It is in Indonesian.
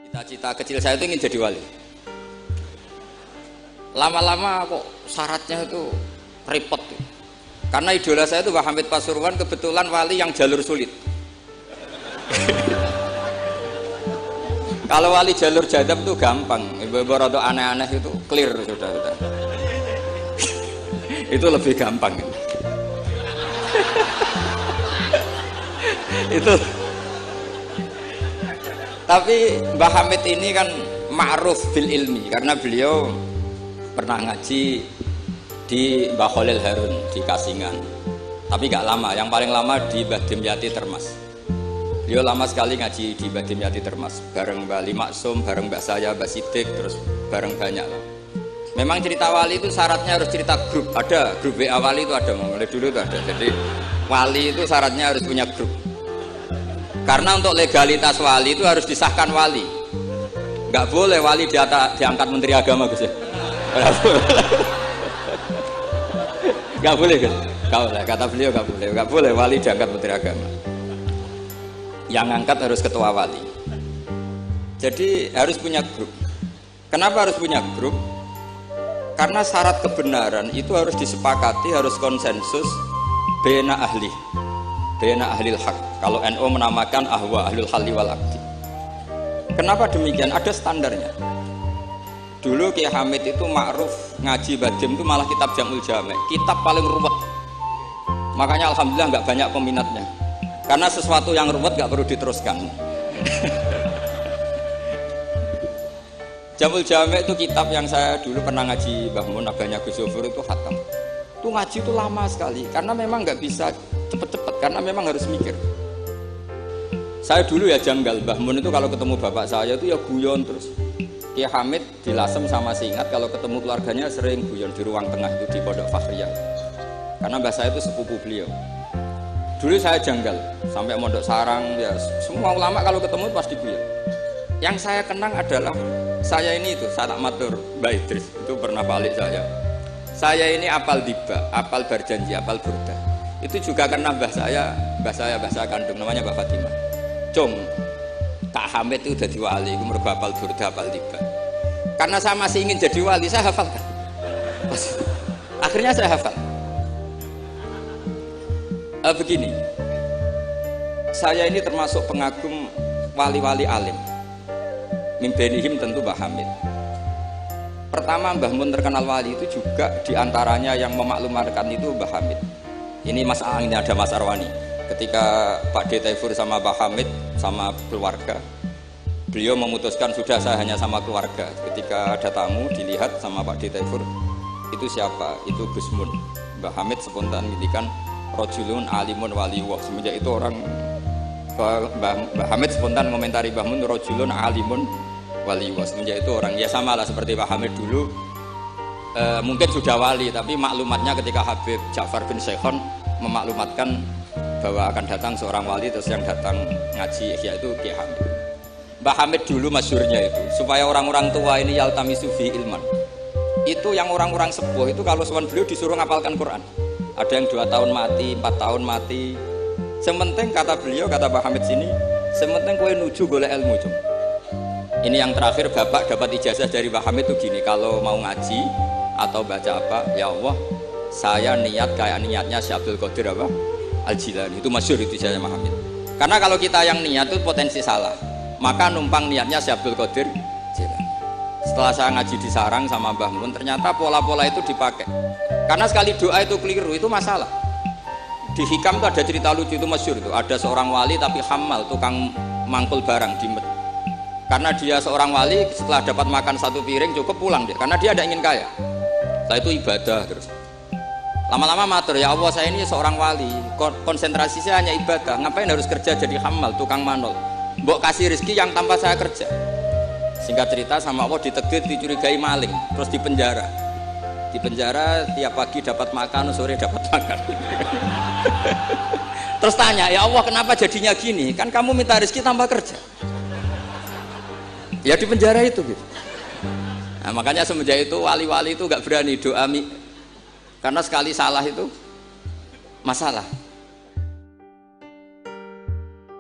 Cita-cita kecil saya itu ingin jadi wali. Lama-lama kok syaratnya itu repot. Karena idola saya itu Mbah Hamid Pasuruan, kebetulan wali yang jalur sulit. Kalau wali jalur jadab itu gampang, ibu-ibu rada aneh-aneh itu clear sudah. Itu lebih gampang. Itu. Tapi Mbah Hamid ini kan ma'ruf bil ilmi karena beliau pernah ngaji di Mbah Khalil Harun di Kasingan. Tapi gak lama, yang paling lama di Mbah Dimyati Termas. Beliau lama sekali ngaji di Mbah Dimyati Termas bareng Mbah Ali Maksum, bareng Mbah saya, Mbah Sidik, terus bareng banyak lah. Memang cerita wali itu syaratnya harus cerita grup. Ada grup WA wali itu ada, mulai dulu itu ada. Jadi wali itu syaratnya harus punya grup. Karena untuk legalitas wali itu harus disahkan wali. Nggak boleh wali diangkat menteri agama Gus ya. Nggak boleh Gus. Nggak boleh, kata beliau nggak boleh wali diangkat menteri agama. Yang angkat harus ketua wali. Jadi harus punya grup. Kenapa harus punya grup? Karena syarat kebenaran itu harus disepakati, harus konsensus bena ahli haq. Kalau NU menamakan ahwa ahlul halli wal aqdi. Kenapa demikian? Ada standarnya. Dulu Kiai Hamid itu ma'ruf ngaji badim itu malah kitab Jamul Jami', kitab paling ruwet. Makanya alhamdulillah nggak banyak peminatnya. Karena sesuatu yang ruwet nggak perlu diteruskan. Jamul Jami' itu kitab yang saya dulu pernah ngaji Mbah Mun abahnya Gus Zofur itu khatam. Itu ngaji itu lama sekali karena memang nggak bisa cepet-cepet karena memang harus mikir. Saya dulu ya janggal, Mbah Mun itu kalau ketemu bapak saya itu ya guyon terus. Kiai Hamid di Lasem sama Singat kalau ketemu keluarganya sering guyon di ruang tengah itu di Pondok Fakhriyah. Karena mbah saya itu sepupu beliau. Dulu saya janggal sampai Mondok Sarang ya semua ulama kalau ketemu pasti guyon. Yang saya kenang adalah saya ini itu saat matur Mbah Idris itu pernah balik saya. Saya ini apal diba, apal berjanji, apal burda. Itu juga karena mbah saya kandung namanya Mbah Fatimah. Cung, Kak Hamid itu jadi wali, itu mergo apal burda, apal diba. Karena saya masih ingin jadi wali, saya hafalkan. Akhirnya saya hafal. Begini, saya ini termasuk pengagum wali-wali alim. Mimbenihim tentu Mbah Hamid. Pertama Mbah Mun terkenal wali itu juga diantaranya yang memaklumatkan itu Mbah Hamid. Ini ini ada Mas Arwani. Ketika Pak D. Taifur sama Mbah Hamid sama keluarga, beliau memutuskan sudah saya hanya sama keluarga. Ketika ada tamu dilihat sama Pak D. Taifur, itu siapa? Itu Gus Mun. Mbah Hamid spontan ngintikan rojulun alimun waliwah. Semenjak itu orang Mbah Hamid spontan komentari Mbah Mun rojulun alimun waliwah. Semenjak itu orang ya sama lah seperti Pak Hamid dulu mungkin sudah wali tapi maklumatnya ketika Habib Ja'far bin Syekhon memaklumatkan bahwa akan datang seorang wali terus yang datang ngaji yaitu Kiai Hamid. Mbah Hamid dulu masyhurnya itu supaya orang-orang tua ini yaltamisu fi ilman. Itu yang orang-orang sepuh itu kalau sowan beliau disuruh ngapalkan Quran. Ada yang 2 tahun mati, 4 tahun mati. Sementing kata beliau, kata Mbah Hamid sini, sementing kowe nuju golek ilmu cum. Ini yang terakhir bapak dapat ijazah dari Mbah Hamid itu gini, kalau mau ngaji atau baca apa, ya Allah, saya niat kayak niatnya Syekh Abdul Qadir apa? Al-Jilani. Itu masyhur itu ijazah Mbah Hamid. Karena kalau kita yang niat itu potensi salah. Maka numpang niatnya Syekh Abdul Qadir Jilani. Setelah saya ngaji di Sarang sama Mbah Mun, ternyata pola-pola itu dipakai. Karena sekali doa itu keliru, itu masalah. Di Hikam itu ada cerita lucu itu masyhur itu. Ada seorang wali tapi hamal, tukang mangkul barang di masjid. Karena dia seorang wali setelah dapat makan 1 piring cukup pulang dia. Karena dia tidak ingin kaya. Setelah itu ibadah terus. Lama-lama matur, ya Allah saya ini seorang wali. Konsentrasi saya hanya ibadah. Ngapain harus kerja jadi hamal, tukang manol? Mbok kasih rezeki yang tanpa saya kerja. Singkat cerita sama Allah ditegur, dicurigai maling, terus dipenjara. Di penjara tiap pagi dapat makan, sore dapat makan. Terus tanya, ya Allah kenapa jadinya gini? Kan kamu minta rezeki tanpa kerja. Ya di penjara itu gitu. Nah, makanya semenjak itu wali-wali itu gak berani doa karena sekali salah itu masalah.